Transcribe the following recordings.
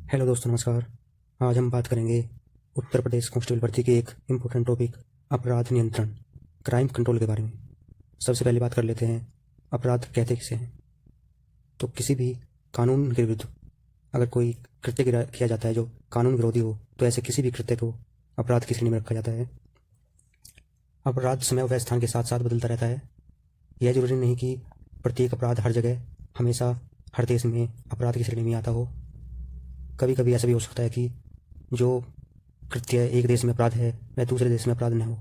Hello दोस्तों, नमस्कार। आज हम बात करेंगे उत्तर प्रदेश कांस्टेबल भर्ती के एक इम्पोर्टेंट टॉपिक अपराध नियंत्रण, क्राइम कंट्रोल के बारे में। सबसे पहले बात कर लेते हैं अपराध कहते किसे हैं। तो किसी भी कानून के विरुद्ध अगर कोई कृत्य किया जाता है जो कानून विरोधी हो, तो ऐसे किसी भी कृत्य को अपराध की श्रेणी में रखा जाता है। अपराध समय व स्थान के साथ साथ बदलता रहता है। यह जरूरी नहीं कि प्रत्येक अपराध हर जगह हमेशा हर देश में अपराध की श्रेणी में आता हो। कभी कभी ऐसा भी हो सकता है कि जो कृत्य एक देश में अपराध है वह दूसरे देश में अपराध न हो।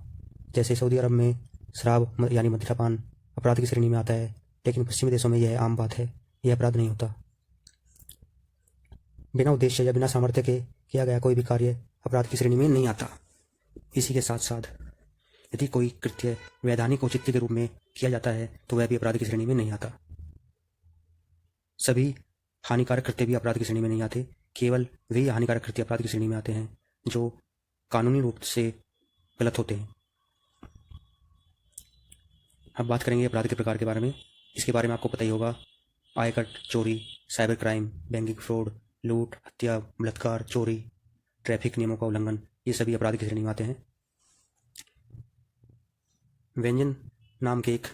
जैसे सऊदी अरब में शराब यानी मदिरापान अपराध की श्रेणी में आता है, लेकिन पश्चिमी देशों में यह आम बात है, यह अपराध नहीं होता। बिना उद्देश्य या बिना सामर्थ्य के किया गया कोई भी कार्य अपराध की श्रेणी में नहीं आता। इसी के साथ साथ यदि कोई कृत्य वैधानिक औचित्य के रूप में किया जाता है तो वह भी अपराध की श्रेणी में नहीं आता। सभी हानिकारक कृत्य भी अपराध की श्रेणी में नहीं आते। केवल वही हानिकारक कृत्य अपराध की श्रेणी में आते हैं जो कानूनी रूप से गलत होते हैं। अब बात करेंगे अपराध के प्रकार के बारे में। इसके बारे में आपको पता ही होगा। आयकर चोरी, साइबर क्राइम, बैंकिंग फ्रॉड, लूट, हत्या, बलात्कार, चोरी, ट्रैफिक नियमों का उल्लंघन, ये सभी अपराध की श्रेणी में आते हैं। व्यंजन नाम के एक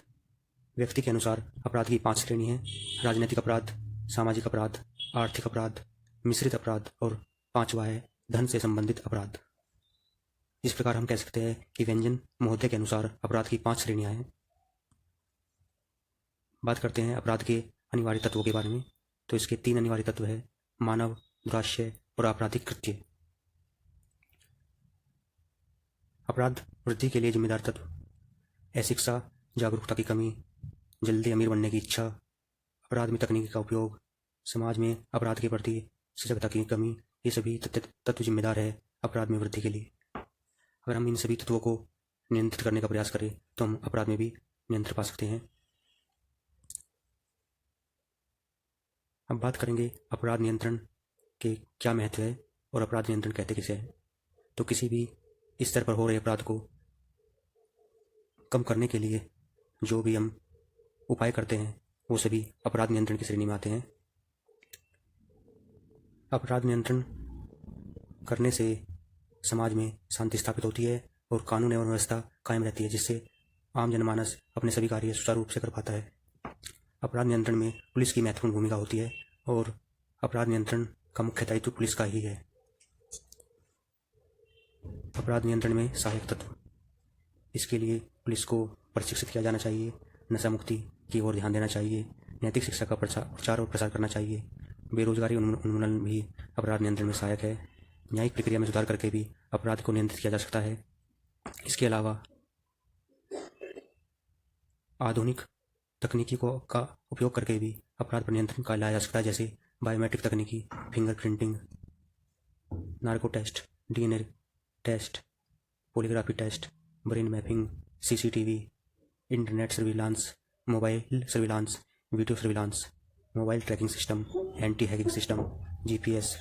व्यक्ति के अनुसार अपराध की 5 श्रेणी हैं: राजनीतिक अपराध, सामाजिक अपराध, आर्थिक अपराध, मिश्रित अपराध और 5वां है धन से संबंधित अपराध। इस प्रकार हम कह सकते हैं कि व्यंजन महोदय के अनुसार अपराध की 5 श्रेणियां हैं। बात करते हैं अपराध के अनिवार्य तत्वों के बारे में। तो इसके 3 अनिवार्य तत्व है: मानव, दुराशय और आपराधिक कृत्य। अपराध वृद्धि के लिए जिम्मेदार तत्व: अशिक्षा, जागरूकता की कमी, जल्दी अमीर बनने की इच्छा, अपराध में तकनीकी का उपयोग, समाज में अपराध के प्रति सजगता की कमी, ये सभी तत्व जिम्मेदार है अपराध में वृद्धि के लिए। अगर हम इन सभी तत्वों को नियंत्रित करने का प्रयास करें तो हम अपराध में भी नियंत्रण पा सकते हैं। अब बात करेंगे अपराध नियंत्रण के क्या महत्व है और अपराध नियंत्रण कहते किसे हैं। तो किसी भी स्तर पर हो रहे अपराध को कम करने के लिए जो भी हम उपाय करते हैं वो सभी अपराध नियंत्रण की श्रेणी में आते हैं। अपराध नियंत्रण करने से समाज में शांति स्थापित होती है और कानून एवं व्यवस्था कायम रहती है, जिससे आम जनमानस अपने सभी कार्य सुचारू रूप से कर पाता है। अपराध नियंत्रण में पुलिस की महत्वपूर्ण भूमिका होती है और अपराध नियंत्रण का मुख्य दायित्व पुलिस का ही है। अपराध नियंत्रण में सहायक तत्व: इसके लिए पुलिस को प्रशिक्षित किया जाना चाहिए, नशा मुक्ति की ओर ध्यान देना चाहिए, नैतिक शिक्षा का प्रचार और प्रसार करना चाहिए। बेरोजगारी उन्मूलन भी अपराध नियंत्रण में सहायक है। न्यायिक प्रक्रिया में सुधार करके भी अपराध को नियंत्रित किया जा सकता है। इसके अलावा आधुनिक तकनीकी का उपयोग करके भी अपराध पर नियंत्रण का लाया जा सकता है, जैसे बायोमेट्रिक तकनीकी, fingerprinting, narco test, DNA test, polygraphy test, brain mapping, CCTV, internet surveillance, mobile surveillance, video surveillance, mobile tracking system, anti hacking system, GPS,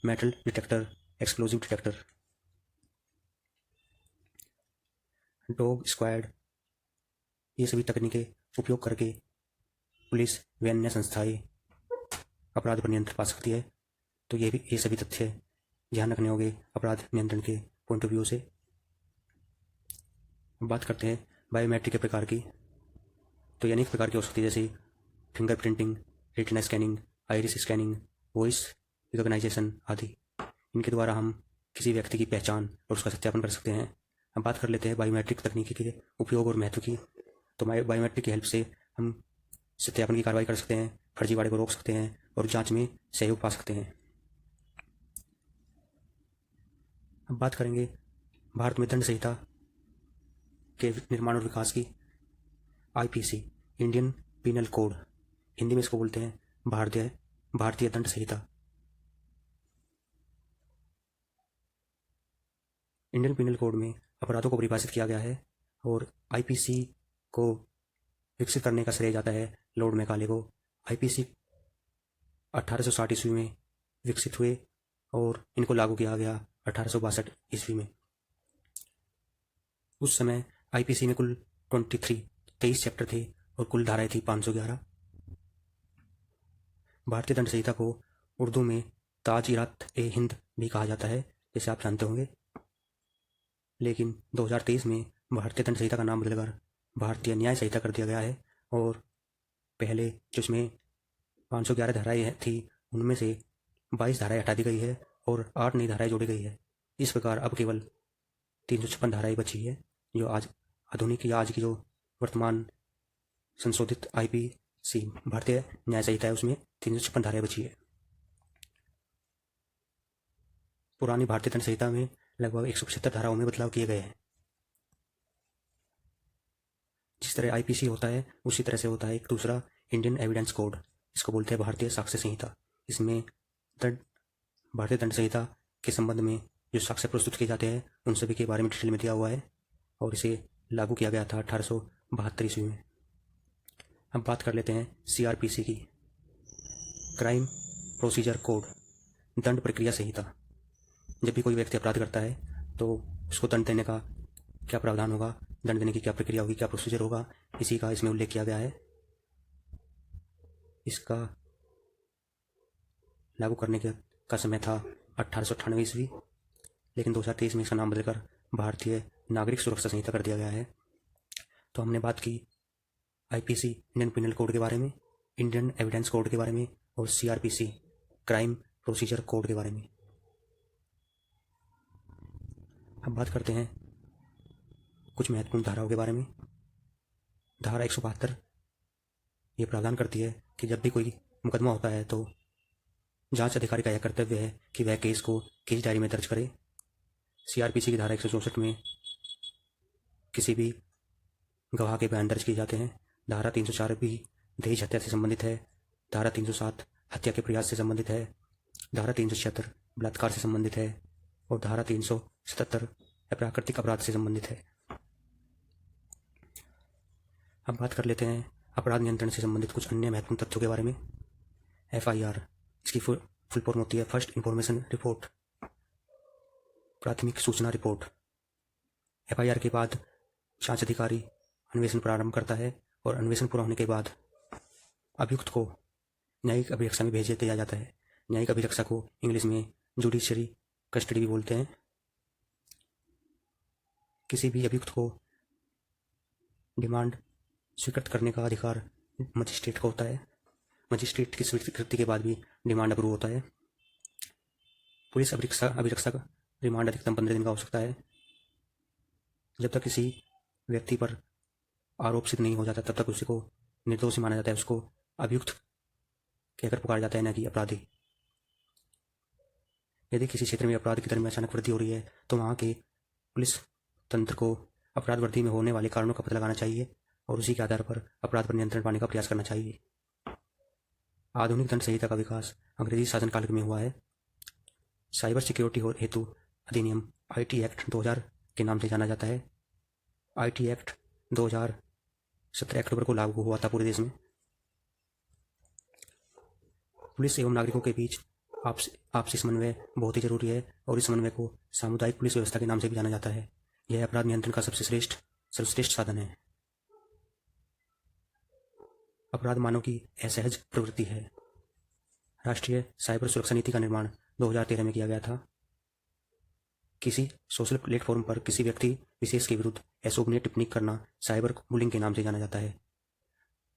metal detector, explosive detector, dog squad, ये सभी तकनीकें उपयोग करके पुलिस व अन्य संस्थाएं अपराध पर नियंत्रण पा सकती है। तो ये सभी तथ्य ध्यान रखने होंगे अपराध नियंत्रण के पॉइंट ऑफ व्यू से। बात करते हैं बायोमेट्रिक के प्रकार की। तो ये अनेक प्रकार की हो सकती है, जैसे fingerprinting, retina scanning, iris scanning, voice recognization आदि। इनके द्वारा हम किसी व्यक्ति की पहचान और उसका सत्यापन कर सकते हैं। अब बात कर लेते हैं बायोमेट्रिक तकनीकी के उपयोग और महत्व की। तो बायोमेट्रिक की हेल्प से हम सत्यापन की कार्रवाई कर सकते हैं, फर्जीवाड़े को रोक सकते हैं और जांच में सहयोग पा सकते हैं। अब बात करेंगे भारत में दंड संहिता के निर्माण और विकास की। IPC, Indian penal code, Hindi में इसको बोलते हैं भारतीय दंड संहिता। इंडियन पीनल कोड में अपराधों को परिभाषित किया गया है और आईपीसी को विकसित करने का श्रेय जाता है लॉर्ड मैकाले को। आईपीसी 1860 ईस्वी में विकसित हुए और इनको लागू किया गया 1862 ईस्वी में। उस समय आईपीसी में कुल 23 चैप्टर थे और कुल धाराएं थी 511। भारतीय दंड संहिता को उर्दू में ताज़-ई-रात-ए-हिंद भी कहा जाता है, जैसे आप जानते होंगे। लेकिन 2023 में भारतीय दंड संहिता का नाम बदलकर भारतीय न्याय संहिता कर दिया गया है और पहले जो इसमें 511 धाराएँ थी, उनमें से 22 धाराएँ हटा दी गई है और 8 नई धाराएँ जोड़ी गई है। इस प्रकार अब केवल 356 धाराएँ बची है, जो आज आधुनिक या आज की जो वर्तमान संशोधित IPC भारतीय न्याय संहिता है, उसमें 356 धाराएँ बची है। पुरानी भारतीय दंड संहिता में लगभग 175 धाराओं में बदलाव किए गए हैं। जिस तरह IPC होता है उसी तरह से होता है एक दूसरा इंडियन एविडेंस कोड, इसको बोलते हैं भारतीय साक्ष्य संहिता। इसमें भारतीय दंड संहिता के संबंध में जो साक्ष्य प्रस्तुत किए जाते हैं उन सभी के बारे में डिटेल में दिया हुआ है और इसे लागू किया गया था 1872 ईस्वी में। अब बात कर लेते हैं CRPC की, क्राइम प्रोसीजर कोड, दंड प्रक्रिया संहिता। जब भी कोई व्यक्ति अपराध करता है तो उसको दंड देने का क्या प्रावधान होगा, दंड देने की क्या प्रक्रिया होगी, क्या प्रोसीजर होगा, इसी का इसमें उल्लेख किया गया है। इसका लागू करने का समय था 1898 ईस्वी, लेकिन 2023 में इसका नाम बदलकर भारतीय नागरिक सुरक्षा संहिता कर दिया गया है। तो हमने बात की IPC इंडियन पिनल कोड के बारे में, इंडियन एविडेंस कोड के बारे में और CRPC क्राइम प्रोसीजर कोड के बारे में। अब बात करते हैं कुछ महत्वपूर्ण धाराओं के बारे में। धारा 172 ये प्रावधान करती है कि जब भी कोई मुकदमा होता है तो जांच अधिकारी का यह कर्तव्य है कि वह केस को केस डायरी में दर्ज करे। CRPC की धारा 164 में किसी भी गवाह के बयान दर्ज किए जाते हैं। धारा 304 भी दहेज हत्या से संबंधित है। धारा 307 हत्या के प्रयास से संबंधित है। धारा 376 बलात्कार से संबंधित है और धारा 377 अप्राकृतिक अपराध से संबंधित है। अब बात कर लेते हैं अपराध नियंत्रण से संबंधित कुछ अन्य महत्वपूर्ण तथ्यों के बारे में। FIR, इसकी फुल फॉर्म होती है फर्स्ट इंफॉर्मेशन रिपोर्ट, प्राथमिक सूचना रिपोर्ट। FIR के बाद जांच अधिकारी अन्वेषण प्रारंभ करता है और अन्वेषण पूरा होने के बाद अभियुक्त को न्यायिक अभिरक्षा में भेज दिया जाता है। न्यायिक अभिरक्षा को इंग्लिश में जुडिशरी कस्टडी भी बोलते हैं। किसी भी अभियुक्त को डिमांड स्वीकृत करने का अधिकार मजिस्ट्रेट को होता है। मजिस्ट्रेट की स्वीकृति के बाद भी डिमांड अप्रूव होता है। पुलिस अभिरक्षा का रिमांड अधिकतम 15 दिन का हो सकता है। जब तक किसी व्यक्ति पर आरोप सिद्ध नहीं हो जाता तब तक उसी को निर्दोषी माना जाता है। उसको अभियुक्त कहकर पुकारा जाता है, न कि अपराधी। यदि किसी क्षेत्र में अपराध की दर में अचानक वृद्धि हो रही है तो वहाँ के पुलिस तंत्र को अपराध वृद्धि में होने वाले कारणों का पता लगाना चाहिए और उसी के आधार पर अपराध पर नियंत्रण पाने का प्रयास करना चाहिए। आधुनिक दंड संहिता का विकास अंग्रेजी शासनकाल में हुआ है। साइबर सिक्योरिटी हेतु अधिनियम IT एक्ट 2000 के नाम से जाना जाता है। IT एक्ट 2000 17 अक्टूबर को लागू हुआ था पूरे देश में। पुलिस एवं नागरिकों के बीच आपसी समन्वय बहुत ही जरूरी है और इस समन्वय को सामुदायिक पुलिस व्यवस्था के नाम से भी जाना जाता है। यह अपराध नियंत्रण का सर्वश्रेष्ठ साधन है। अपराध मानव की असहज प्रवृत्ति है। राष्ट्रीय साइबर सुरक्षा नीति का निर्माण 2013 में किया गया था। किसी सोशल प्लेटफॉर्म पर किसी व्यक्ति विशेष के विरुद्ध अशोभनीय टिप्पणी करना साइबर बुलिंग के नाम से जाना जाता है।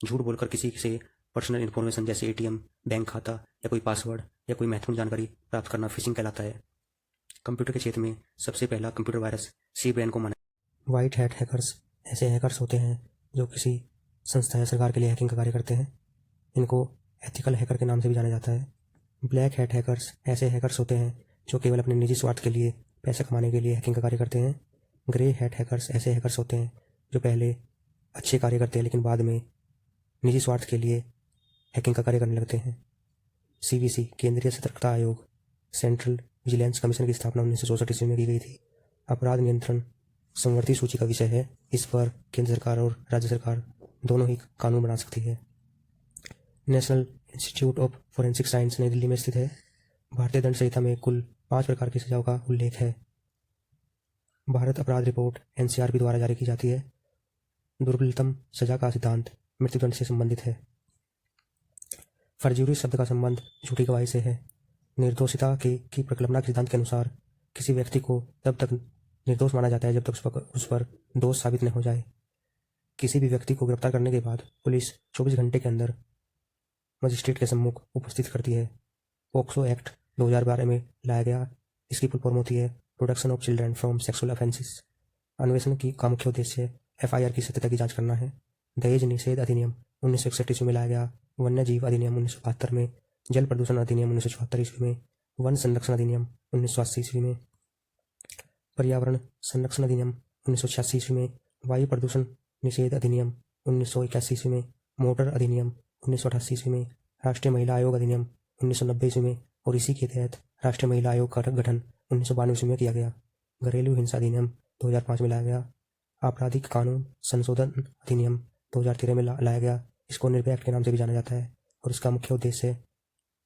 झूठ बोलकर किसी से पर्सनल इन्फॉर्मेशन जैसे ATM, बैंक खाता या कोई पासवर्ड या कोई महत्वपूर्ण जानकारी प्राप्त करना फिशिंग कहलाता है। कंप्यूटर के क्षेत्र में सबसे पहला कंप्यूटर वायरस C-BRAIN को माना। व्हाइट हैट हैकर्स ऐसे हैकर्स होते हैं जो किसी संस्था या सरकार के लिए हैकिंग का कार्य करते हैं। इनको एथिकल हैकर के नाम से भी जाना जाता है। ब्लैक हैट हैकर्स ऐसे हैकर्स होते हैं जो केवल अपने निजी स्वार्थ के लिए पैसा कमाने के लिए हैकिंग का कार्य करते हैं। ग्रे हैट हैकर्स ऐसे हैकर्स होते हैं जो पहले अच्छे कार्य करते हैं लेकिन बाद में निजी स्वार्थ के लिए हैकिंग का कार्य करने लगते हैं। CVC, केंद्रीय सतर्कता आयोग, सेंट्रल विजिलेंस कमीशन की स्थापना 1964 ईस्वी में की गई थी। अपराध नियंत्रण समवर्ती सूची का विषय है। इस पर केंद्र सरकार और राज्य सरकार दोनों ही कानून बना सकती है। National institute of forensic science नई दिल्ली में स्थित है। भारतीय दंड संहिता में कुल 5 प्रकार की सजाओं का उल्लेख है। भारत अपराध रिपोर्ट NCRP द्वारा जारी की जाती है। दुर्बलतम सजा का सिद्धांत मृत्युदंड से संबंधित है। फर्ज्यूरी शब्द का संबंध झूठी गवाही से है। निर्दोषिता की प्रकल्पना के सिद्धांत के अनुसार किसी व्यक्ति को तब तक निर्दोष माना जाता है जब तक उस पर दोष साबित न हो जाए। किसी भी व्यक्ति को गिरफ्तार करने के बाद पुलिस 24 घंटे के अंदर मजिस्ट्रेट के सम्मुख उपस्थित करती है। पोक्सो एक्ट 2012 में लाया गया। इसकी फुल फॉर्म होती है protection of children from sexual offences. अन्वेषण का मुख्य उद्देश्य FIR की सत्यता की जांच करना है। दहेज निषेध अधिनियम 1961 ईस्वी में लाया गया। वन्य जीव अधिनियम 1972 में, जल प्रदूषण अधिनियम 1974 ईस्वी में, वन संरक्षण अधिनियम 1980 ईस्वी में, पर्यावरण संरक्षण अधिनियम 1986 ईस्वी में, वायु प्रदूषण निषेध अधिनियम 1981 ईस्वी में, मोटर अधिनियम 1988 ईस्वी में, राष्ट्रीय महिला आयोग अधिनियम 1990 ईस्वी में और इसी के तहत राष्ट्रीय महिला आयोग का गठन 1992 ईस्वी में किया गया। घरेलू हिंसा अधिनियम 2005 में लाया गया। आपराधिक कानून संशोधन अधिनियम 2013 में लाया गया। इसको निर्भया एक्ट के नाम से भी जाना जाता है और इसका मुख्य उद्देश्य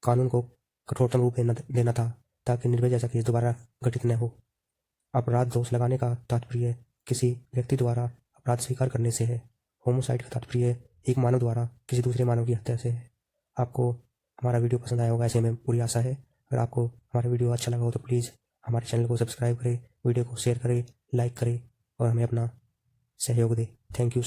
कानून को कठोरतम रूप देना था ताकि निर्भया जैसा केस दोबारा घटित न हो। अपराध दोष लगाने का तात्पर्य किसी व्यक्ति द्वारा अपराध स्वीकार करने से है। होमोसाइड का तात्पर्य एक मानव द्वारा किसी दूसरे मानव की हत्या से है। आपको हमारा वीडियो पसंद आया होगा ऐसे हमें पूरी आशा है। अगर आपको हमारा वीडियो अच्छा लगा हो तो प्लीज़ हमारे चैनल को सब्सक्राइब करें, वीडियो को शेयर करें, लाइक करें और हमें अपना सहयोग दें। Thank you so